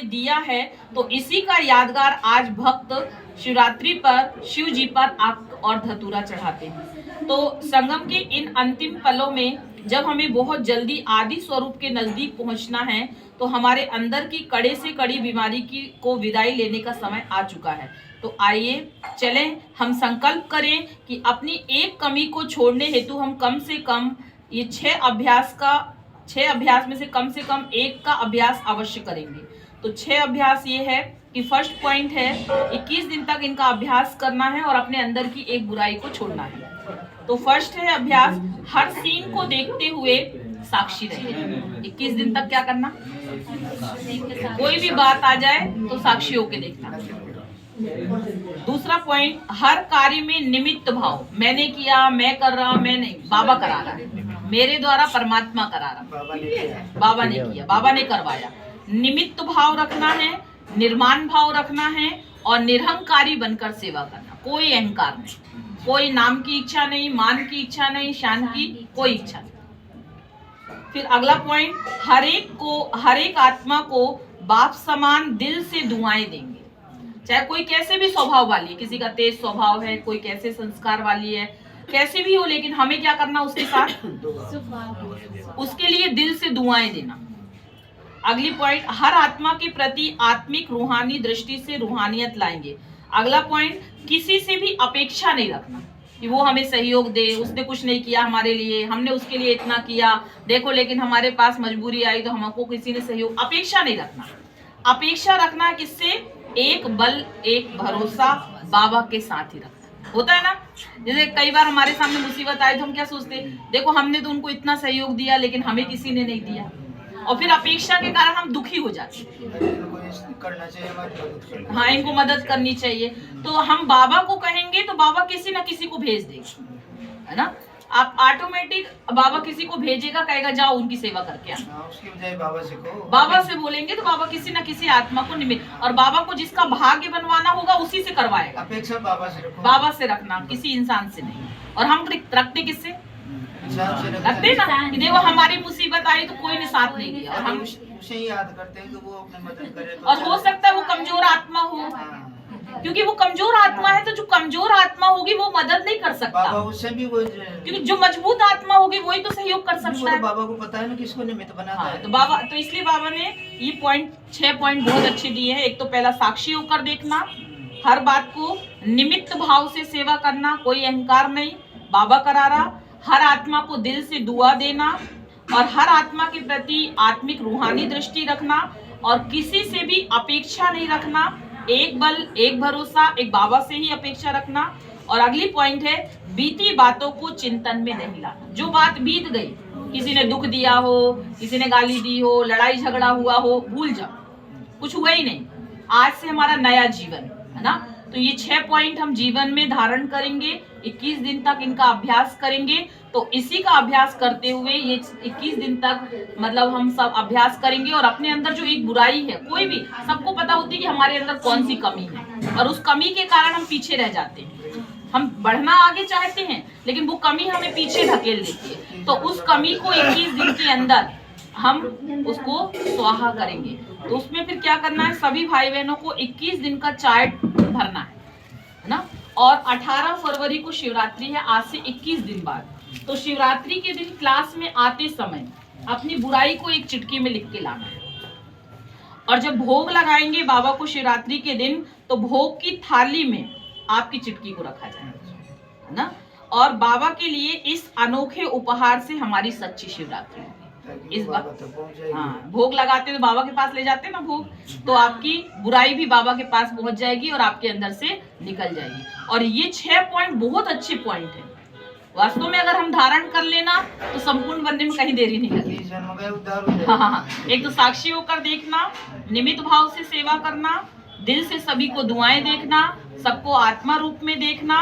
ये दिया है, तो इसी का यादगार आज भक्त शिवरात्रि पर शिव जी पर आग और धतूरा चढ़ाते हैं। तो संगम के इन अंतिम पलों में जब हमें बहुत जल्दी आदि स्वरूप के नजदीक पहुंचना है, तो हमारे अंदर की कड़े से कड़ी बीमारी की को विदाई लेने का समय आ चुका है। तो आइए चलें, हम संकल्प करें कि अपनी एक कमी को छोड़ने हेतु हम कम से कम ये 6 अभ्यास में से कम एक का अभ्यास अवश्य करेंगे। तो 6 अभ्यास ये है कि फर्स्ट पॉइंट है 21 दिन तक इनका अभ्यास करना है और अपने अंदर की एक बुराई को छोड़ना है। तो फर्स्ट है अभ्यास, हर सीन को देखते हुए साक्षी रहे। 21 दिन तक क्या करना, कोई भी बात आ जाए तो साक्षी होके देखना। दूसरा पॉइंट, हर कार्य में निमित्त भाव, मैंने किया, मैं कर रहा, मैं नहीं, बाबा करा रहा है, मेरे द्वारा परमात्मा करा रहा, बाबा ने किया, बाबा ने करवाया। निमित्त भाव रखना है, निर्माण भाव रखना है और निरहंकारी बनकर सेवा करना। कोई अहंकार नहीं, कोई नाम की इच्छा नहीं, मान की इच्छा नहीं, शान की कोई इच्छा नहीं। फिर अगला पॉइंट, हर एक आत्मा को बाप समान दिल से दुआएं देंगे। चाहे कोई कैसे भी स्वभाव वाली है, किसी का तेज स्वभाव है, कोई कैसे संस्कार वाली है, कैसे भी हो, लेकिन हमें क्या करना उसके साथ, उसके लिए दिल से दुआएं देना। अगली पॉइंट, हर आत्मा के प्रति आत्मिक रूहानी दृष्टि से रूहानियत लाएंगे। अगला पॉइंट, किसी से भी अपेक्षा नहीं रखना कि वो हमें सहयोग दे, उसने कुछ नहीं किया हमारे लिए, हमने उसके लिए इतना किया, देखो लेकिन हमारे पास मजबूरी आई तो हमको किसी ने सहयोग, अपेक्षा नहीं रखना। अपेक्षा रखना है किससे, एक बल एक भरोसा बाबा के साथ ही रखना होता है ना। जैसे कई बार हमारे सामने मुसीबत आए तो हम क्या सोचते हैं, देखो हमने तो उनको इतना सहयोग दिया लेकिन हमें किसी ने नहीं दिया, और फिर अपेक्षा के कारण हम दुखी हो जाते हैं। हाँ, इनको मदद करनी चाहिए, तो हम बाबा को कहेंगे तो बाबा किसी ना किसी को भेज देगा, है ना। आप ऑटोमेटिक बाबा किसी को भेजेगा, कहेगा जाओ उनकी सेवा करके आना। उसकी बजाय बाबा से कहो, बाबा से बोलेंगे तो बाबा किसी ना किसी आत्मा को निमित्त, और बाबा को जिसका भाग्य बनवाना होगा उसी से करवाएगा। अपेक्षा बाबा से रखो, बाबा से रखना, किसी इंसान से नहीं। और हम रखते किससे, रखते ना कि देखो हमारी मुसीबत आई तो कोई ने साथ नहीं दिया, और हम उसे ही याद करते हैं कि वो अपने मदद करे तो और हो सकता है वो कमजोर आत्मा हो, क्योंकि वो कमजोर आत्मा है, तो जो कमजोर आत्मा होगी वो मदद नहीं कर सकता, बाबा उससे भी वो, क्योंकि जो मजबूत आत्मा होगी वही तो सहयोग कर सकता है। तो बाबा को पता है ना किसको निमित्त बनाता है। तो बाबा, तो इसलिए बाबा ने ये पॉइंट 6 पॉइंट बहुत अच्छे दिए हैं। एक तो पहला साक्षी होकर देखना, हर बात को निमित्त भाव से सेवा करना, कोई अहंकार नहीं, बाबा करा रहा, हर आत्मा को दिल से दुआ देना और हर आत्मा के प्रति आत्मिक रूहानी दृष्टि रखना और किसी से भी अपेक्षा नहीं रखना, एक बल एक भरोसा एक बाबा से ही अपेक्षा रखना। और अगली पॉइंट है, बीती बातों को चिंतन में नहीं लाना। जो बात बीत गई, किसी ने दुख दिया हो, किसी ने गाली दी हो, लड़ाई झगड़ा हुआ हो, भूल जाओ, कुछ हुआ ही नहीं, आज से हमारा नया जीवन है ना। तो ये 6 पॉइंट हम जीवन में धारण करेंगे, 21 दिन तक इनका अभ्यास करेंगे। तो इसी का अभ्यास करते हुए ये 21 दिन तक मतलब हम सब अभ्यास करेंगे और अपने अंदर जो एक बुराई है, कोई भी, सबको पता होती है कि हमारे अंदर कौन सी कमी है और उस कमी के कारण हम पीछे रह जाते हैं। हम बढ़ना आगे चाहते हैं लेकिन वो कमी हमें पीछे धकेल देती है। तो उस कमी को 21 दिन के अंदर हम उसको स्वाहा करेंगे। तो उसमें फिर क्या करना है, सभी भाई बहनों को 21 दिन का चार्ट भरना है ना। और 18 फरवरी को शिवरात्रि है, आज से 21 दिन बाद। तो शिवरात्रि के दिन क्लास में आते समय अपनी बुराई को एक चिटकी में लिख के लाना है और जब भोग लगाएंगे बाबा को शिवरात्रि के दिन, तो भोग की थाली में आपकी चिटकी को रखा जाएगा, है ना। और बाबा के लिए इस अनोखे उपहार से हमारी सच्ची शिवरात्रि होगी। इस बार हाँ, भोग लगाते तो बाबा के पास ले जाते ना भोग, तो आपकी बुराई भी बाबा के पास पहुंच जाएगी और आपके अंदर से निकल जाएगी। और ये 6 पॉइंट बहुत अच्छे पॉइंट है, वास्तव में अगर हम धारण कर लेना तो संपूर्ण बनने में कहीं देरी नहीं लगती। हाँ, एक तो साक्षी होकर देखना, निमित्त भाव से सेवा करना, दिल से सभी को दुआएं देखना, सबको आत्मा रूप में देखना,